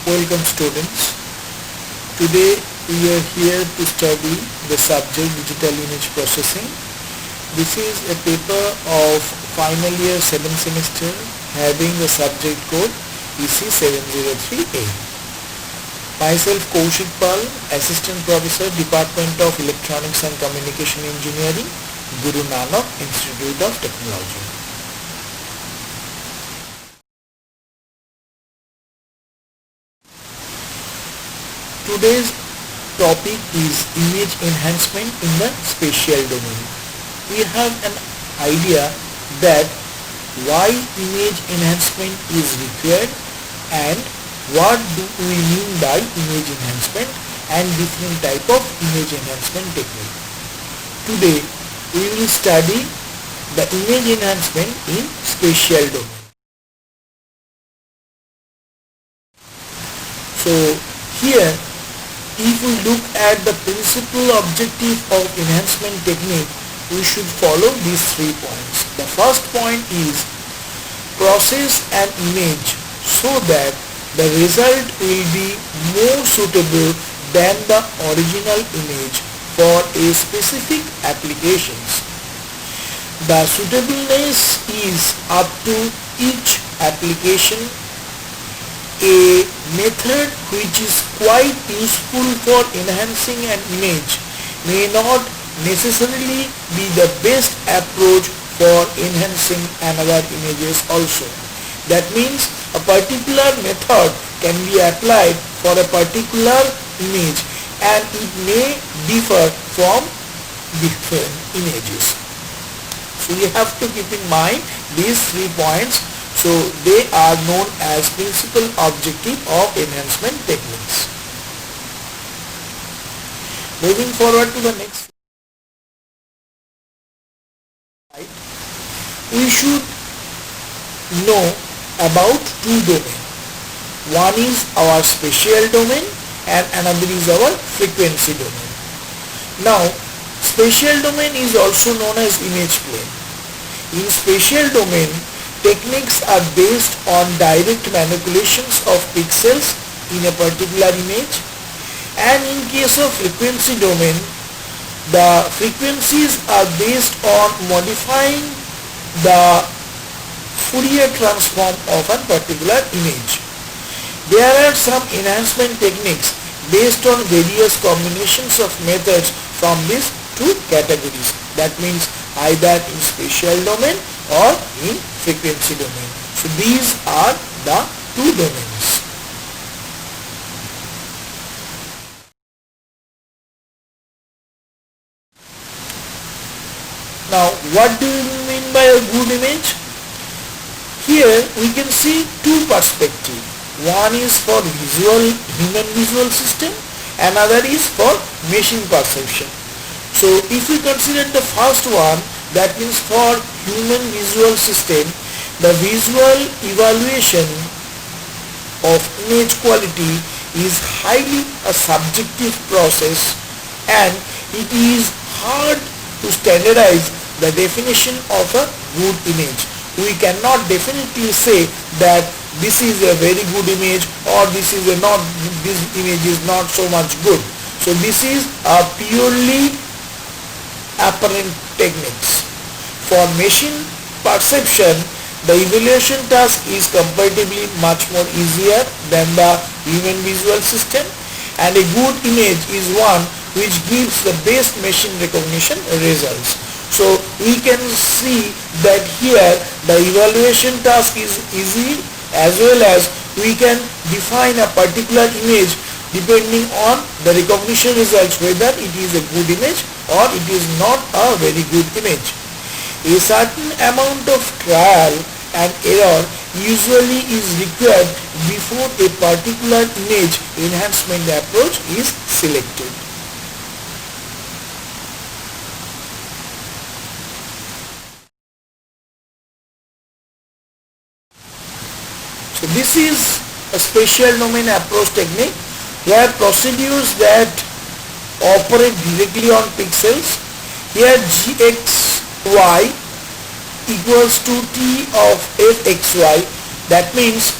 Welcome students. Today we are here to study the subject digital image processing. This is a paper of final year 7th semester having the subject code EC703A. Myself Kaushik Pal, Assistant Professor, Department of Electronics and Communication Engineering, Guru Nanak Institute of Technology. Today's topic is image enhancement in the spatial domain. We have an idea that why image enhancement is required and what do we mean by image enhancement and different type of image enhancement technique. Today we will study the image enhancement in spatial domain. So here, if we look at the principal objective of enhancement technique, we should follow these 3 points. The first point is process an image so that the result will be more suitable than the original image for a specific applications. The suitableness is up to each application. A method which is quite useful for enhancing an image may not necessarily be the best approach for enhancing another images also. That means a particular method can be applied for a particular image and it may differ from different images. So you have to keep in mind these 3 points. So they are known as principal objective of enhancement techniques. Moving forward to the next slide, we should know about 2 domains. One is our spatial domain and another is our frequency domain. Now, spatial domain is also known as image plane. In spatial domain, techniques are based on direct manipulations of pixels in a particular image, and in case of frequency domain, the frequencies are based on modifying the Fourier transform of a particular image. There are some enhancement techniques based on various combinations of methods from these 2 categories. That means either in spatial domain or in frequency domain. So these are the 2 domains. Now what do you mean by a good image? Here we can see 2 perspectives. One is for human visual system, another is for machine perception. So if we consider the first one, that means for human visual system, the visual evaluation of image quality is highly a subjective process and it is hard to standardize the definition of a good image. We cannot definitely say that this is a very good image or this image is not so much good. So this is a purely apparent techniques. For machine perception, the evaluation task is comparatively much more easier than the human visual system, and a good image is one which gives the best machine recognition results. So we can see that here the evaluation task is easy, as well as we can define a particular image depending on the recognition results whether it is a good image or it is not a very good image. A certain amount of trial and error usually is required before a particular image enhancement approach is selected. So this is a spatial domain approach technique where procedures that operate directly on pixels. Here gxy equals to t of fxy. That means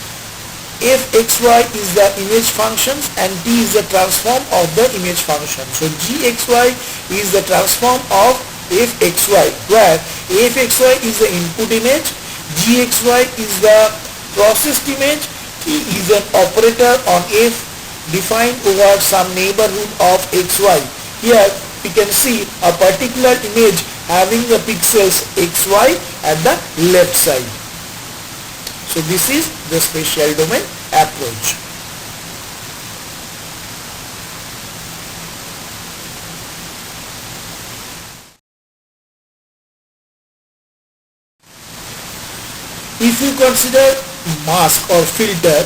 fxy is the image functions and t is the transform of the image function. So gxy is the transform of fxy, where fxy is the input image, gxy is the processed image, t is an operator on f defined over some neighborhood of xy. Here we can see a particular image having the pixels xy at the left side. So this is the spatial domain approach. If you consider mask or filter,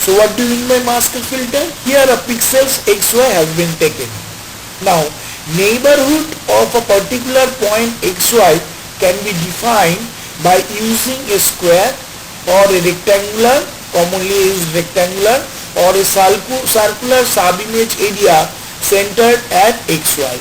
so what do you mean by mask or filter? Here a pixels xy has been taken. Now neighborhood of a particular point xy can be defined by using a square or a rectangular, commonly used rectangular, or a circular sub-image area centered at xy.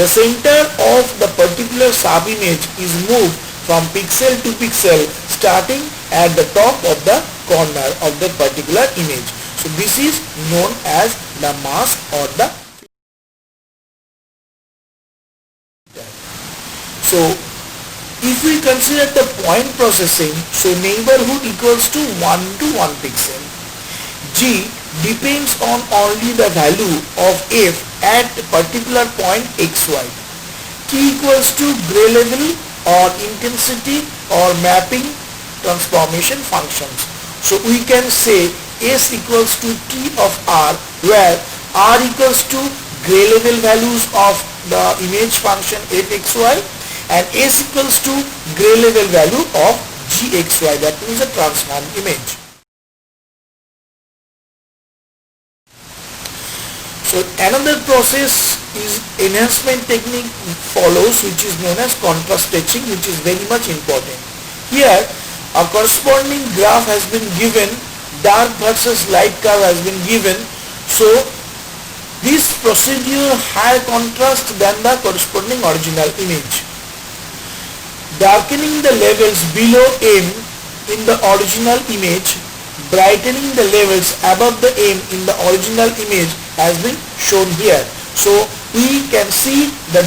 The center of the particular sub-image is moved from pixel to pixel starting at the top of the corner of the particular image. So this is known as the mask or the filter. So if we consider the point processing, so neighborhood equals to 1 to 1 pixel. G depends on only the value of f at a particular point xy. T equals to gray level or intensity or mapping transformation functions. So we can say S equals to T of R, where R equals to gray level values of the image function fxy and S equals to gray level value of gxy, that means a transformed image. So another process is enhancement technique follows, which is known as contrast stitching, which is very much important. Here a corresponding graph has been given, dark versus light curve has been given. So this procedure higher contrast than the corresponding original image. Darkening the levels below M in the original image, brightening the levels above the M in the original image has been shown here. So we can see the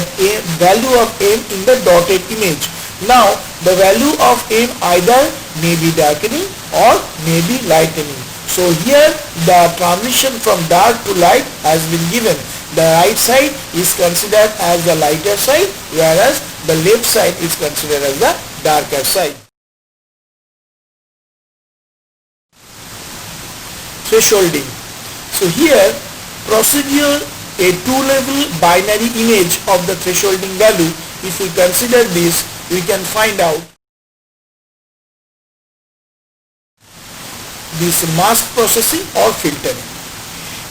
value of M in the dotted image. Now the value of M either may be darkening or may be lightening. So here the transition from dark to light has been given. The right side is considered as the lighter side, whereas the left side is considered as the darker side. Thresholding. So here procedure a two-level binary image of the thresholding value. If we consider this, we can find out this mask processing or filtering.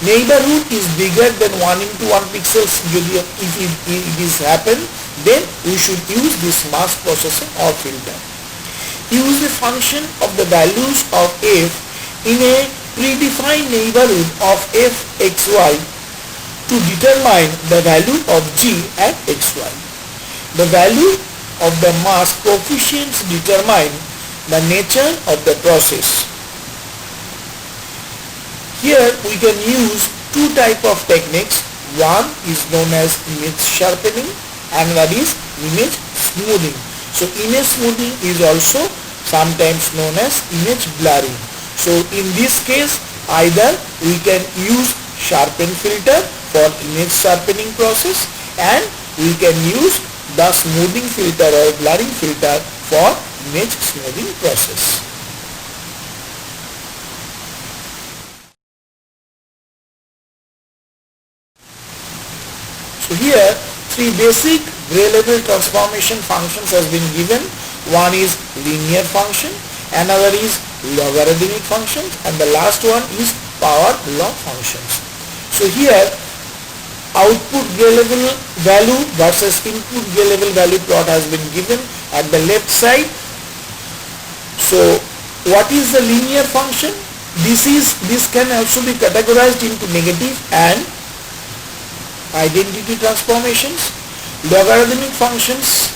Neighborhood is bigger than 1 into 1 pixels. If it is happen, then we should use this mask processing or filter. Use the function of the values of f in a predefined neighborhood of fxy to determine the value of g at xy. The value of the mask coefficients determine the nature of the process. Here we can use two type of techniques. One is known as image sharpening and another is image smoothing. So image smoothing is also sometimes known as image blurring. So in this case either we can use sharpen filter for image sharpening process and we can use the smoothing filter or blurring filter for image smoothing process. So here three basic gray level transformation functions has been given. One is linear function, another is logarithmic function, and the last one is power law functions. So here output gray level value versus input gray level value plot has been given at the left side. So what is the linear function? This can also be categorized into negative and identity transformations. Logarithmic functions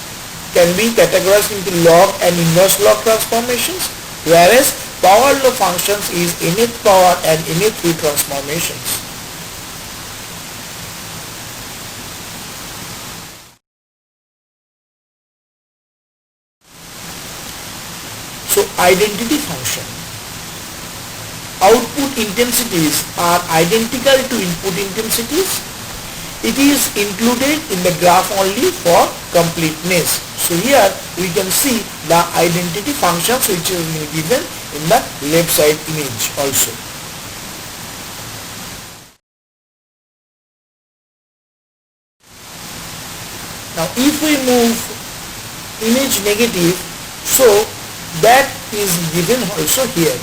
can be categorized into log and inverse log transformations, whereas power law functions is nth power and nth field transformations. So identity function. Output intensities are identical to input intensities. It is included in the graph only for completeness. So here we can see the identity functions which is given in the left side image also. Now if we move image negative, so that is given also here.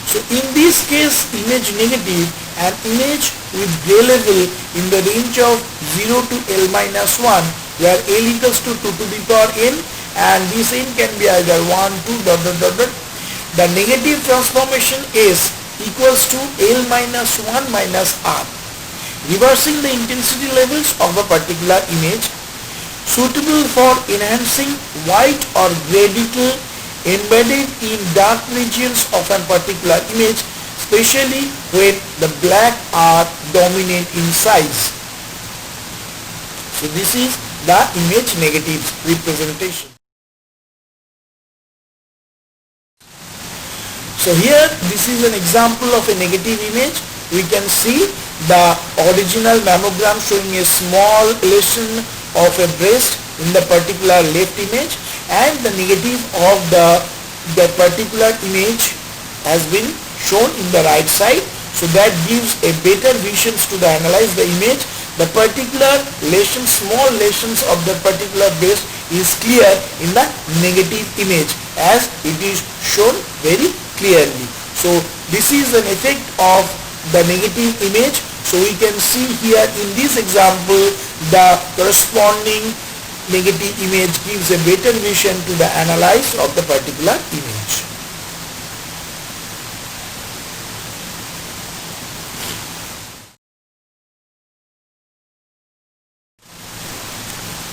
So in this case image negative, an image with gray level in the range of 0 to L minus 1, where L equals to 2 to the power n, and this n can be either 1, 2, dot dot dot dot. The negative transformation S equals to L minus 1 minus R, reversing the intensity levels of a particular image, suitable for enhancing white or gray detail embedded in dark regions of a particular image, especially when the black are dominant in size. So this is the image negative representation. So here this is an example of a negative image. We can see the original mammogram showing a small lesion of a breast in the particular left image, and the negative of the particular image has been shown in the right side. So that gives a better vision to the analyze the image. The particular lesion, small lesions of the particular breast is clear in the negative image as it is shown very clearly. So this is an effect of the negative image. So we can see here in this example the corresponding negative image gives a better vision to the analyze of the particular image.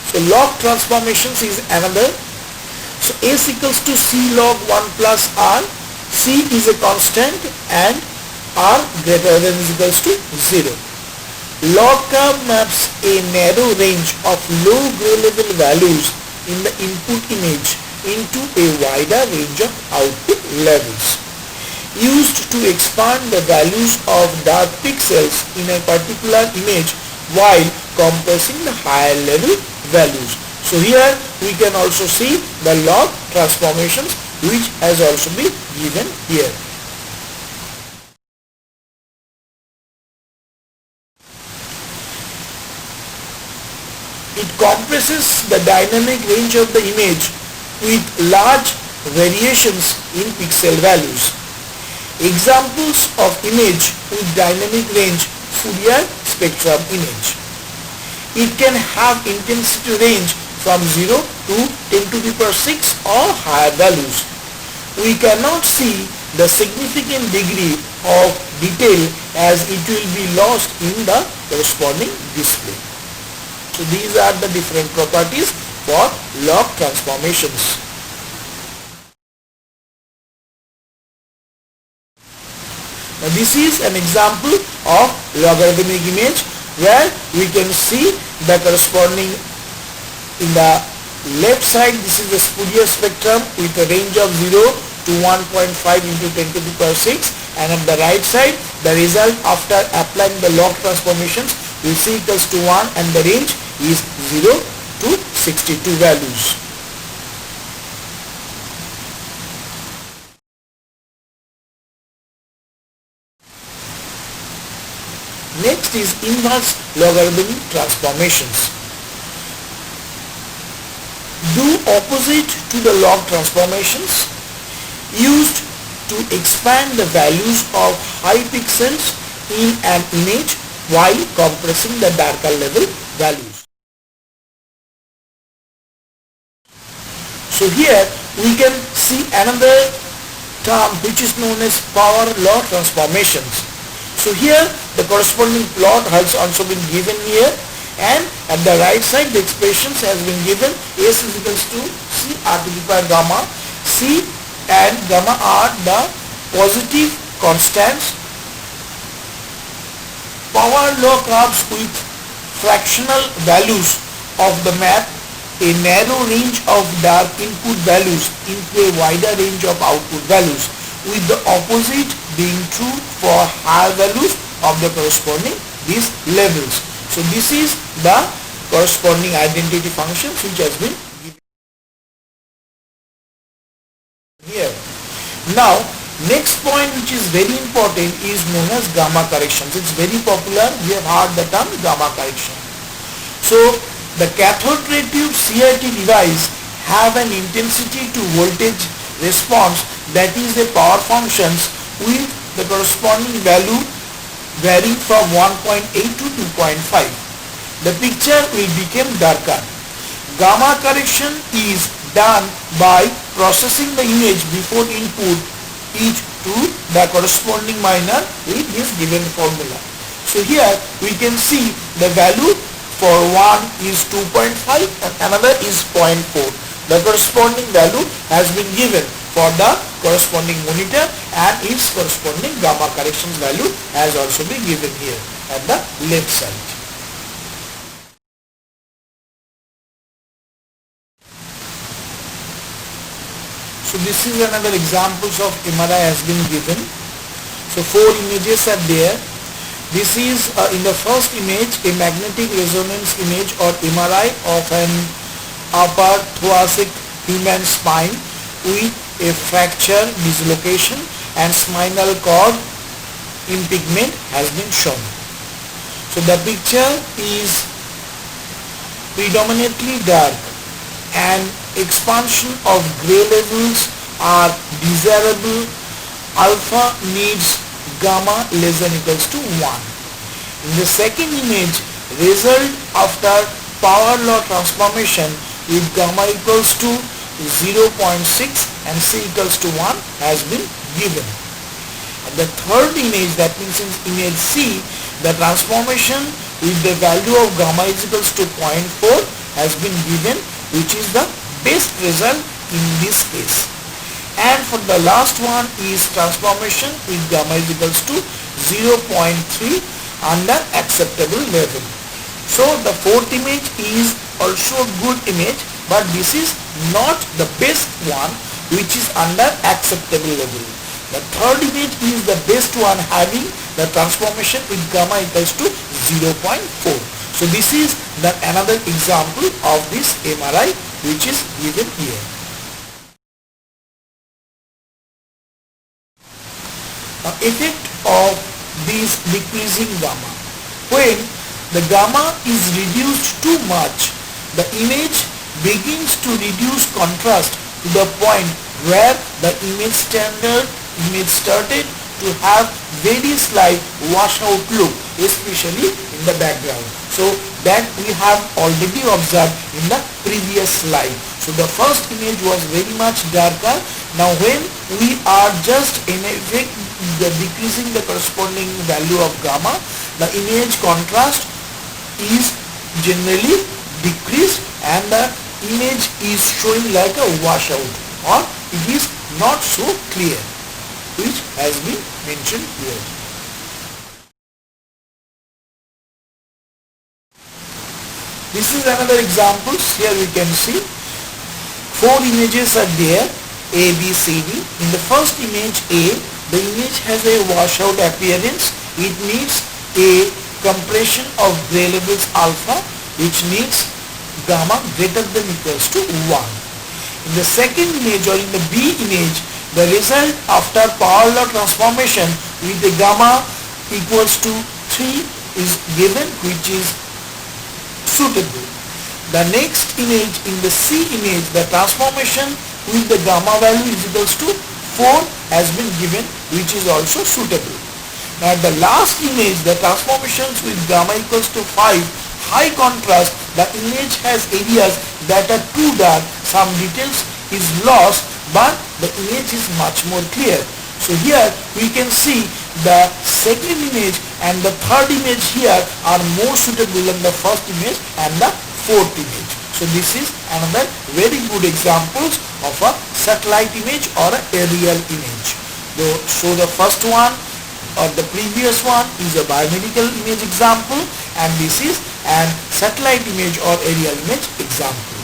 So log transformations is another. So S equals to C log 1 plus R. C is a constant and R greater than is equals to 0. Log curve maps a narrow range of low gray level values in the input image into a wider range of output levels, used to expand the values of dark pixels in a particular image while compressing the higher level values. So here we can also see the log transformations which has also been given here. It compresses the dynamic range of the image with large variations in pixel values. Examples of image with dynamic range: Fourier spectrum image. It can have intensity range from 0 to 10 to the power 6 or higher values. We cannot see the significant degree of detail as it will be lost in the corresponding display. So these are the different properties for log transformations. Now this is an example of logarithmic image where we can see the corresponding in the left side. This is the Fourier spectrum with a range of 0 to 1.5 into 10 to the power 6, and on the right side the result after applying the log transformations we see equals to 1 and the range is 0 to 62 values. Next is inverse logarithm transformations. Do opposite to the log transformations, used to expand the values of high pixels in an image while compressing the darker level values. So here we can see another term which is known as power law transformations. So here the corresponding plot has also been given here, and at the right side the expressions has been given. S is equals to C r to the power gamma. C and gamma are the positive constants, power law curves with fractional values of the map, a narrow range of dark input values into a wider range of output values, with the opposite being true for higher values of the corresponding these levels. So this is the corresponding identity functions which has been given here. Now next point which is very important is known as gamma corrections. It's very popular. We have heard the term gamma correction. So the cathode ray tube CRT device have an intensity to voltage response, that is a power functions with the corresponding value varying from 1.8 to 2.5. The picture will become darker. Gamma correction is done by processing the image before input each to the corresponding minor with this given formula. So here we can see the value for one is 2.5 and another is 0.4. The corresponding value has been given for the corresponding monitor and its corresponding gamma corrections value has also been given here at the left side. So this is another examples of MRI has been given. So 4 images are there. This is in the first image a magnetic resonance image or MRI of an upper thoracic human spine with a fracture, dislocation and spinal cord impingement has been shown. So the picture is predominantly dark and expansion of gray levels are desirable. Alpha needs gamma less than equals to 1. In the second image, result after power law transformation with gamma equals to 0.6 and C equals to 1 has been given. And the third image, that means in image C, the transformation with the value of gamma is equals to 0.4 has been given, which is the best result in this case. And for the last one is transformation with gamma is equals to 0.3 under acceptable level. So the fourth image is also a good image, but this is not the best one which is under acceptable level. The third image is the best one having the transformation with gamma equals to 0.4. So this is the another example of this MRI which is given here. Now, effect of this decreasing gamma. When the gamma is reduced too much, the image begins to reduce contrast to the point where the image started to have very slight washout look, especially in the background. So that we have already observed in the previous slide. So the first image was very much darker. Now when we are just in effect decreasing the corresponding value of gamma, the image contrast is generally decreased and the image is showing like a washout, or it is not so clear, which has been mentioned here. This is another example. Here we can see 4 images are there, A, B, C, D. In the first image A, the image has a washout appearance. It needs a compression of gray levels alpha, which needs gamma greater than equals to 1. In the second image or in the B image, the result after power law transformation with the gamma equals to 3 is given, which is suitable. The next image, in the C image, the transformation with the gamma value is equals to 4 has been given, which is also suitable. Now the last image, the transformations with gamma equals to 5, high contrast, the image has areas that are too dark, some details is lost, but the image is much more clear. So here we can see the second image and the third image here are more suitable than the first image and the fourth image. So this is another very good examples of a satellite image or an aerial image. So the first one or the previous one is a biomedical image example, and this is an satellite image or aerial image example.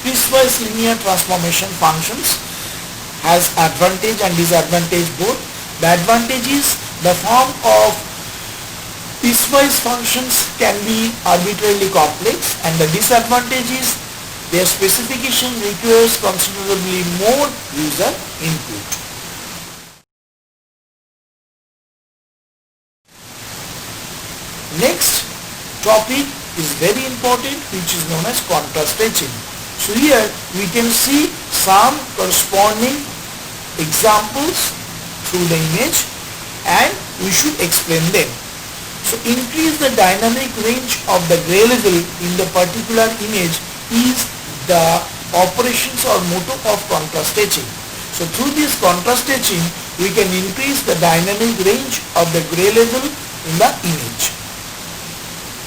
Piecewise linear transformation functions has advantage and disadvantage both. The advantage is the form of piecewise functions can be arbitrarily complex, and the disadvantage is their specification requires considerably more user input. Next topic is very important, which is known as contrast etching. So here we can see some corresponding examples through the image, and we should explain them. So increase the dynamic range of the gray level in the particular image is the operations or motto of contrast etching. So through this contrast etching, we can increase the dynamic range of the gray level in the image.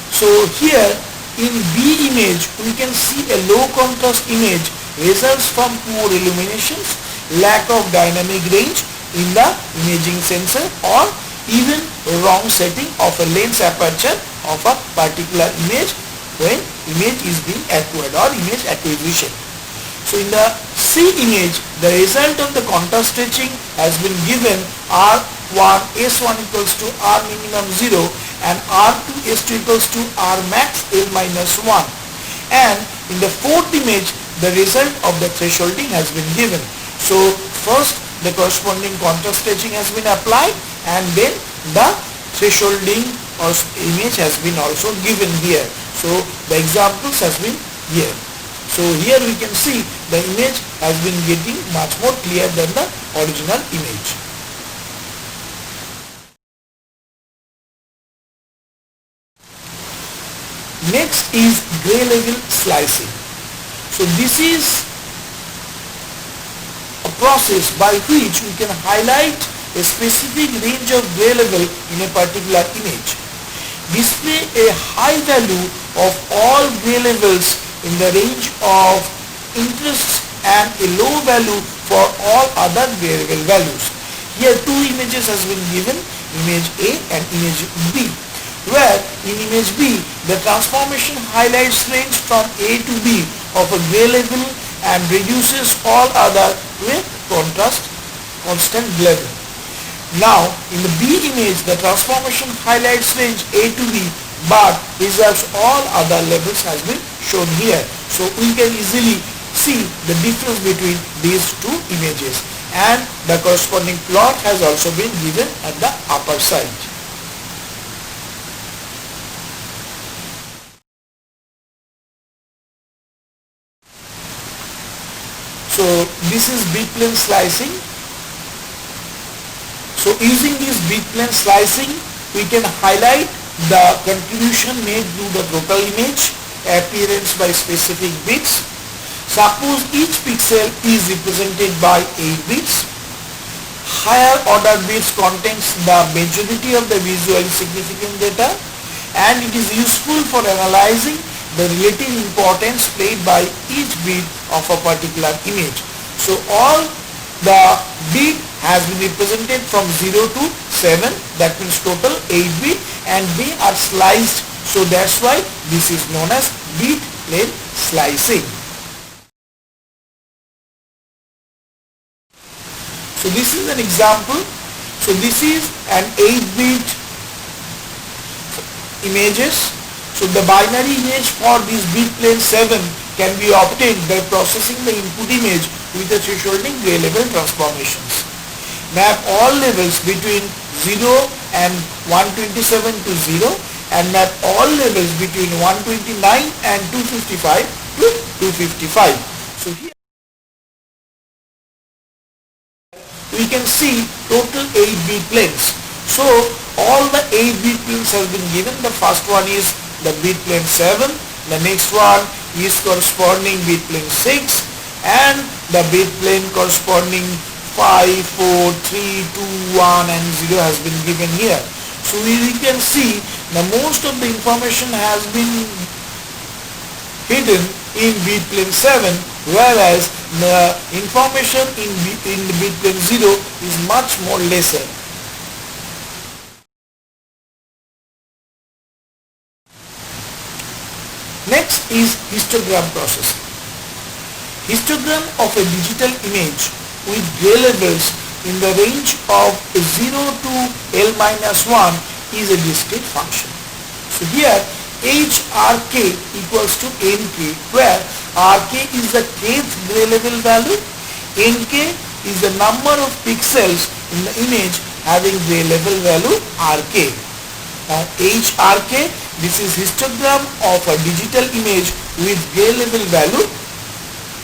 So here in B image, we can see a low contrast image results from poor illuminations, lack of dynamic range in the imaging sensor, or even wrong setting of a lens aperture of a particular image when image is being acquired or image acquisition. So in the C image, the result of the contrast etching has been given R1 S1 equals to R minimum 0 and R2 S2 equals to R max L minus 1, and in the fourth image the result of the thresholding has been given. So first the corresponding contrast etching has been applied, and then the thresholding or image has been also given here. So the examples has been here. So here we can see the image has been getting much more clear than the original image. Next is gray level slicing. So this is a process by which we can highlight a specific range of gray level in a particular image. Display a high value of all gray levels in the range of interest and a low value for all other gray level values. Here two images has been given, image A and image B, where in image B the transformation highlights range from A to B of a gray level and reduces all other to a constant level. Now in the B image the transformation highlights range A to B but reserves all other levels has been shown here. So we can easily see the difference between these two images, and the corresponding plot has also been given at the upper side. So this is B-plane slicing. So using this B-plane slicing, we can highlight the contribution made to the total image, appearance by specific bits. Suppose each pixel is represented by 8 bits. Higher order bits contains the majority of the visually significant data, and it is useful for analyzing the relative importance played by each bit of a particular image. So all the bit has been represented from 0 to 7, that means total 8 bit, and they are sliced, so that's why this is known as bit plane slicing. So this is an example. So this is an 8-bit images. So the binary image for this bit plane 7 can be obtained by processing the input image with the thresholding gray level transformations. Map all levels between 0 and 127 to 0, and map all levels between 129 and 255 to 255. So here we can see total 8 bit planes. So all the 8 bit planes have been given. The first one is the bit plane 7, the next one is corresponding bit plane 6, and the bit plane corresponding 5, 4, 3, 2, 1 and 0 has been given here. So we can see the most of the information has been hidden in bit plane 7, whereas the information in the bit plane 0 is much more lesser. Next is histogram processing. Histogram of a digital image with gray levels in the range of 0 to L-1 is a discrete function. So here HRK equals to NK, where RK is the kth gray level value, NK is the number of pixels in the image having gray level value RK. Now HRK, this is histogram of a digital image with gray level value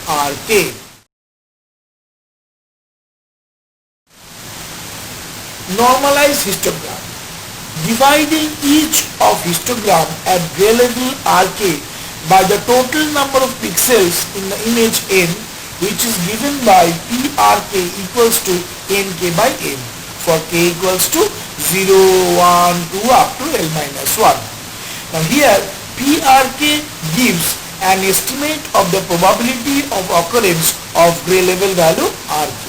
RK. Normalized histogram. Dividing each of histogram at gray level RK by the total number of pixels in the image N, which is given by PRK equals to NK by N, for K equals to 0, 1, 2 up to L-1. Now here PRK gives an estimate of the probability of occurrence of gray level value RK.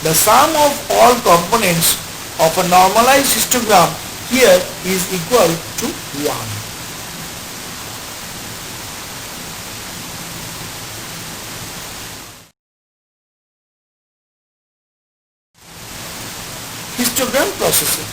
The sum of all components of a normalized histogram here is equal to 1. Histogram processing.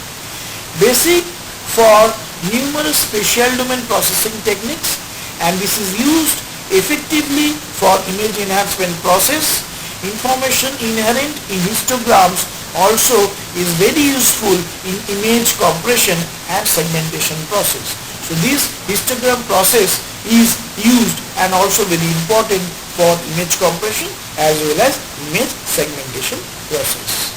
Basic for numerous spatial domain processing techniques, and this is used effectively for image enhancement process. Information inherent in histograms also is very useful in image compression and segmentation process. So this histogram process is used and also very important for image compression as well as image segmentation process.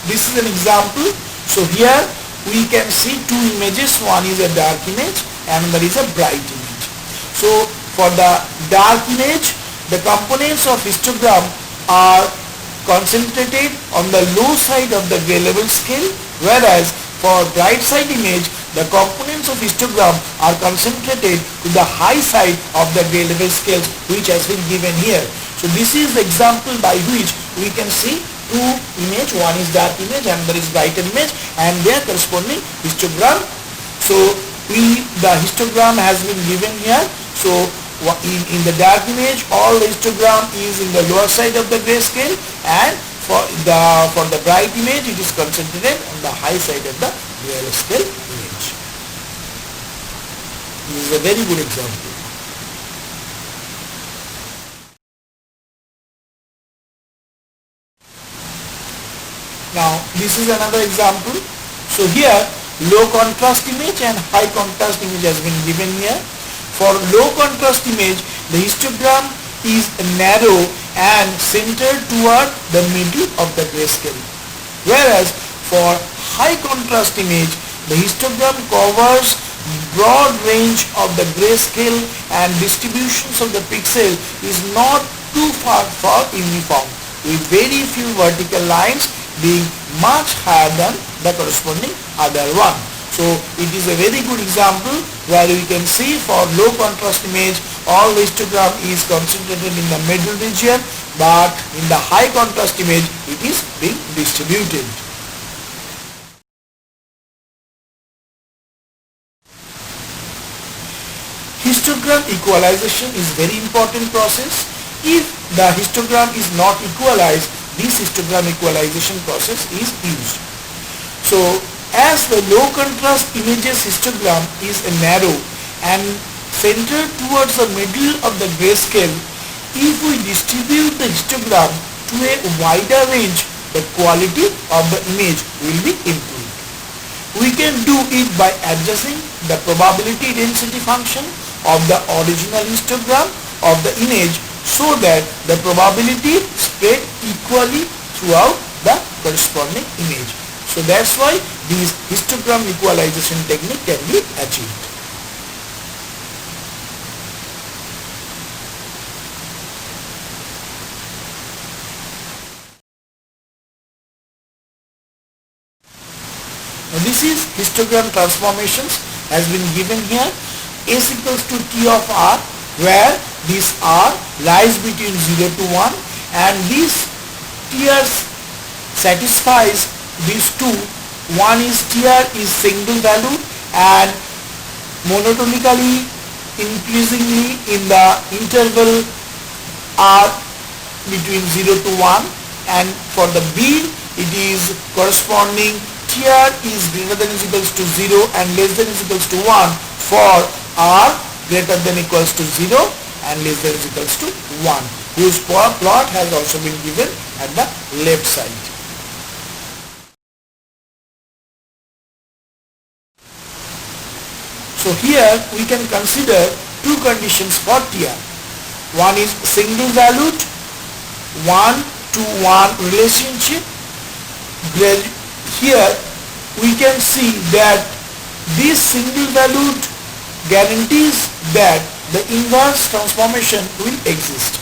This is an example. So here we can see two images. One is a dark image and another is a bright image. So for the dark image, the components of histogram are concentrated on the low side of the gray level scale, whereas for bright side image, the components of histogram are concentrated to the high side of the gray level scale, which has been given here. So this is the example by which we can see two image, one is dark image and another is bright image, and their corresponding histogram. So the histogram has been given here. So in the dark image, all the histogram is in the lower side of the grayscale, and for the bright image, it is concentrated on the high side of the grayscale image. This is a very good example. Now this is another example. So here low contrast image and high contrast image has been given here. For low contrast image, the histogram is narrow and centered toward the middle of the grayscale. Whereas for high contrast image, the histogram covers broad range of the grayscale and distributions of the pixel is not too far uniform, with very few vertical lines being much higher than the corresponding other one. So it is a very good example where we can see for low contrast image, all the histogram is concentrated in the middle region, but in the high contrast image, it is being distributed. Histogram equalization is very important process. If the histogram is not equalized, this histogram equalization process is used. So as the low contrast images histogram is narrow and centered towards the middle of the grayscale, if we distribute the histogram to a wider range, the quality of the image will be improved. We can do it by adjusting the probability density function of the original histogram of the image so that the probability spread equally throughout the corresponding image. So that's why this histogram equalization technique can be achieved. Now this is histogram transformations has been given here. S equals to T of R, where this R lies between 0 to 1 and this TR satisfies these two. One is TR is single value and monotonically increasingly in the interval R between 0 to 1, and for the B it is corresponding TR is greater than is equals to 0 and less than is equals to 1 for R greater than equals to 0 and less than is equals to 1, whose plot has also been given at the left side. So here we can consider two conditions for TR. One is single valued 1-to-1 relationship. Here we can see that this single valued guarantees that the inverse transformation will exist.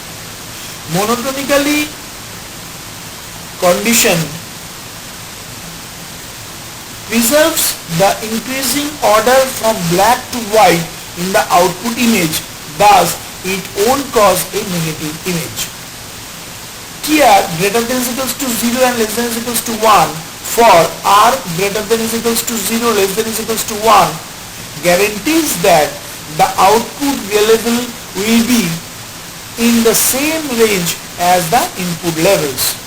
Monotonically condition preserves the increasing order from black to white in the output image, thus it won't cause a negative image. TR greater than is equals to 0 and less than is equals to 1 for R greater than is equals to 0, less than is equals to 1 guarantees that the output available will be in the same range as the input levels.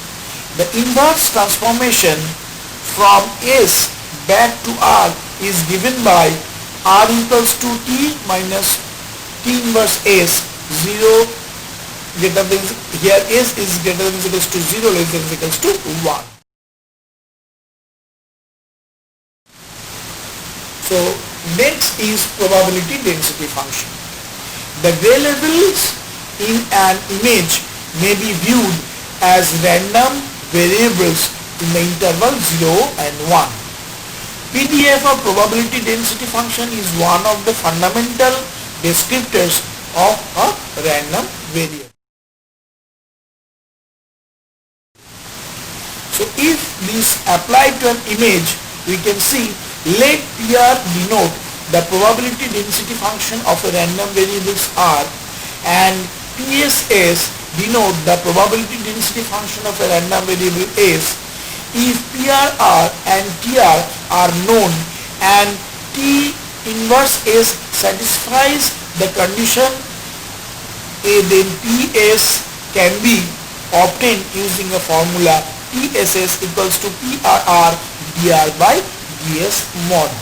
The inverse transformation from S back to R is given by R equals to T minus T inverse S, 0 greater than, here S is greater than is equals to 0, less than is equals to 1. So next is probability density function. The gray levels in an image may be viewed as random variables in the interval 0 and 1. PDF of probability density function is one of the fundamental descriptors of a random variable. So if this applied to an image, we can see let PR denote the probability density function of a random variables R and PSS denote the probability density function of a random variable S. If PRR and TR are known and T inverse S satisfies the condition A, then PS can be obtained using a formula PSS equals to PRR dr by ds mod.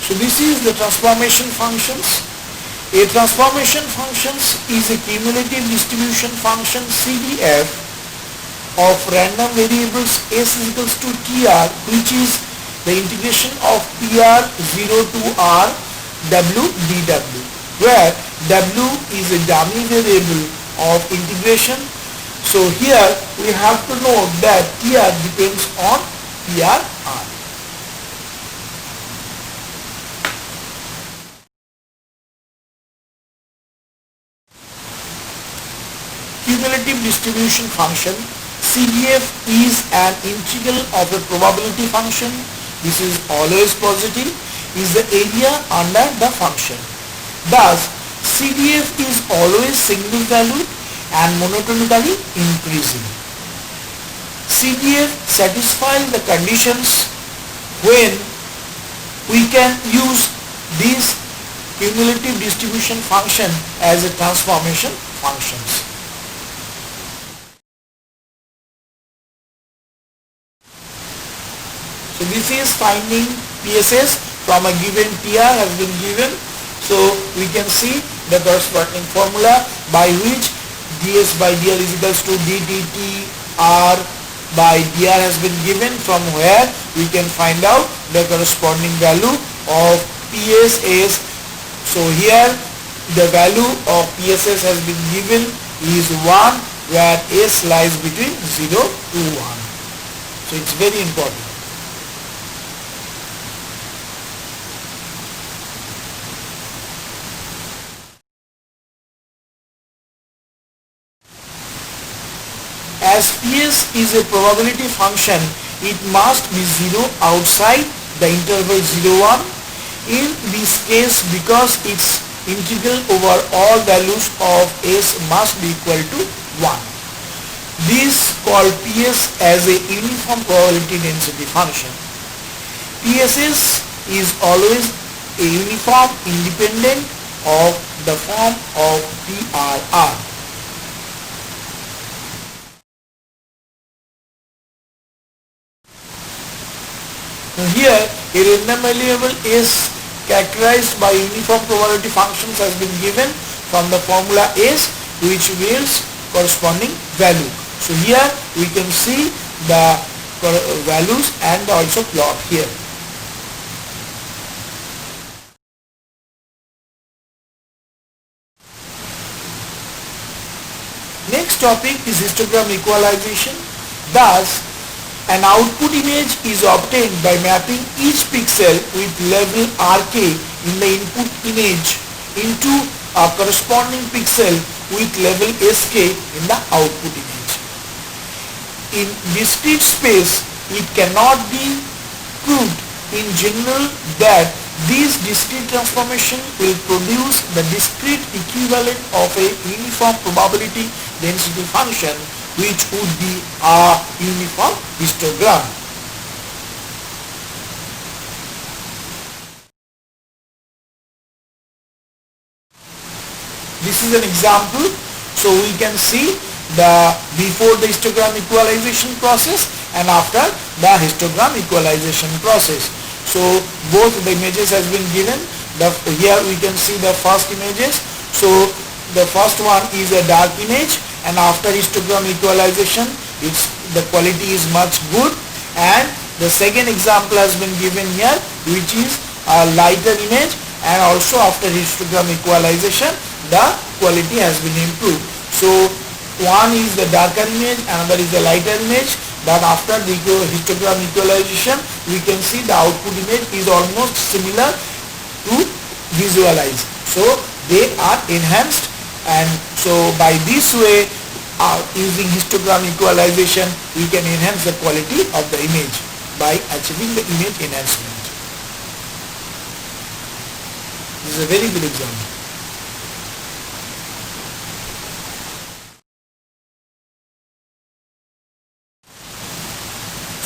So this is the transformation functions. A transformation functions is a cumulative distribution function CDF of random variables S is equals to TR, which is the integration of PR 0 to R W dW, where W is a dummy variable of integration. So here we have to know that TR depends on PRR. Cumulative distribution function CDF is an integral of a probability function. This is always positive, is the area under the function. Thus, CDF is always single valued and monotonically increasing. CDF satisfies the conditions when we can use this cumulative distribution function as a transformation functions. So this is finding PSS from a given TR has been given. So we can see the corresponding formula by which ds by dr is equals to ddt r by dr has been given, from where we can find out the corresponding value of PSS. So here the value of PSS has been given is 1, where S lies between 0 to 1. So it's very important. So As PS is a probability function, it must be 0 outside the interval 0, 1. In this case, because its integral over all values of S must be equal to 1. This called PS as a uniform probability density function. PSS is always a uniform independent of the form of PRR. Here, a random variable S characterized by uniform probability functions has been given from the formula S, which yields corresponding value. So here we can see the values and also plot here. Next topic is histogram equalization. Thus, an output image is obtained by mapping each pixel with level Rk in the input image into a corresponding pixel with level Sk in the output image. In discrete space, it cannot be proved in general that these discrete transformation will produce the discrete equivalent of a uniform probability density function, which would be a uniform histogram. This is an example. So we can see the before the histogram equalization process and after the histogram equalization process. So both the images has been given. Here we can see the first images. So the first one is a dark image, and after histogram equalization the quality is much good. And the second example has been given here, which is a lighter image, and also after histogram equalization the quality has been improved. So one is the darker image, another is the lighter image, but after the histogram equalization we can see the output image is almost similar to visualize. So they are enhanced, and so by this way using histogram equalization we can enhance the quality of the image by achieving the image enhancement. This is a very good example.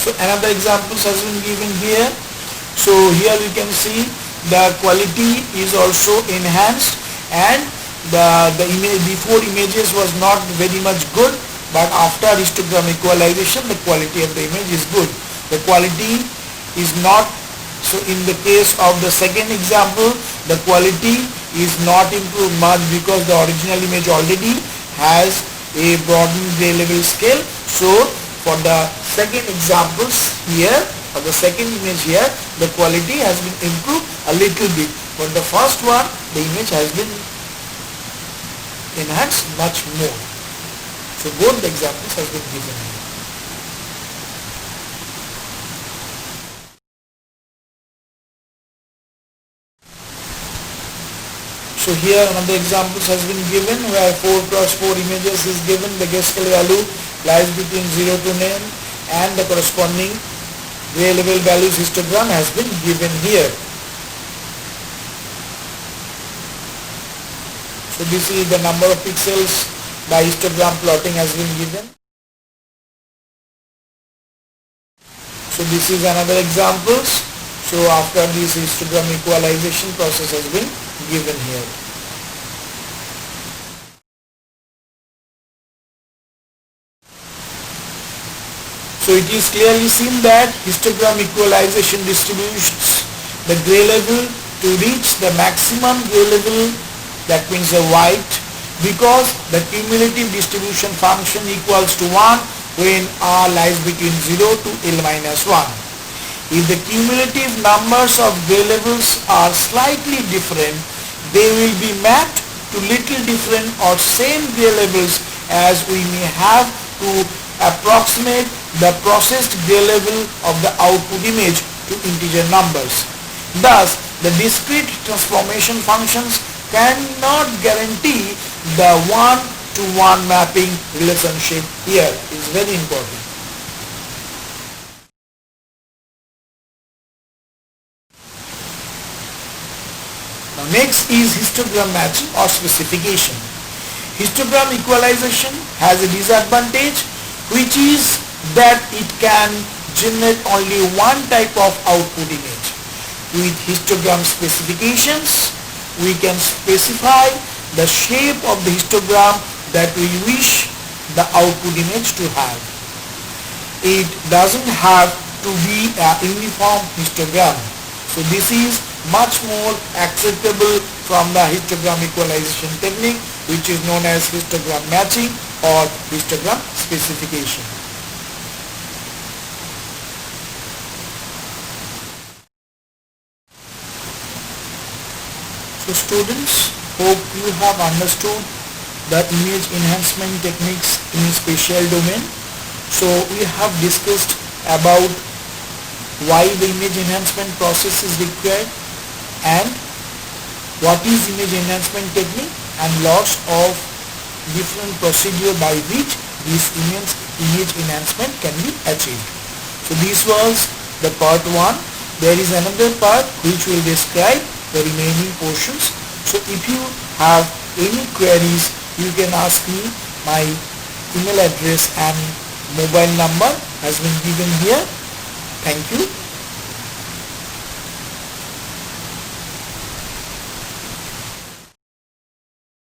So another example has been given here. So here we can see the quality is also enhanced, and the image before images was not very much good, but after histogram equalization the quality of the image is good. The quality is not, so in the case of the second example the quality is not improved much because the original image already has a broadened gray level scale. So for the second examples here, for the second image here, the quality has been improved a little bit, but the first one the image has been enhanced much more. So both the examples have been given here. So here another examples has been given where 4x4 images is given. The Gaskell value lies between 0 to 9 and the corresponding gray level values histogram has been given here. So this is the number of pixels by histogram plotting has been given. So this is another examples. So after this histogram equalization process has been given here. So it is clearly seen that histogram equalization distributes the gray level to reach the maximum gray level, that means the white, because the cumulative distribution function equals to 1 when R lies between 0 to L minus 1. If the cumulative numbers of gray levels are slightly different, they will be mapped to little different or same gray levels, as we may have to approximate the processed gray level of the output image to integer numbers. Thus, the discrete transformation functions cannot guarantee the one to one mapping relationship here is very important. Now next is histogram matching or specification. Histogram equalization has a disadvantage, which is that it can generate only one type of output image. With histogram specifications, we can specify the shape of the histogram that we wish the output image to have. It doesn't have to be a uniform histogram. So this is much more acceptable from the histogram equalization technique, which is known as histogram matching or histogram specification. So students, hope you have understood the image enhancement techniques in spatial domain. So we have discussed about why the image enhancement process is required and what is image enhancement technique and lots of different procedure by which this image enhancement can be achieved. So this was the part 1. There is another part which will describe the remaining portions. So if you have any queries, you can ask me. My email address and mobile number has been given here. Thank you.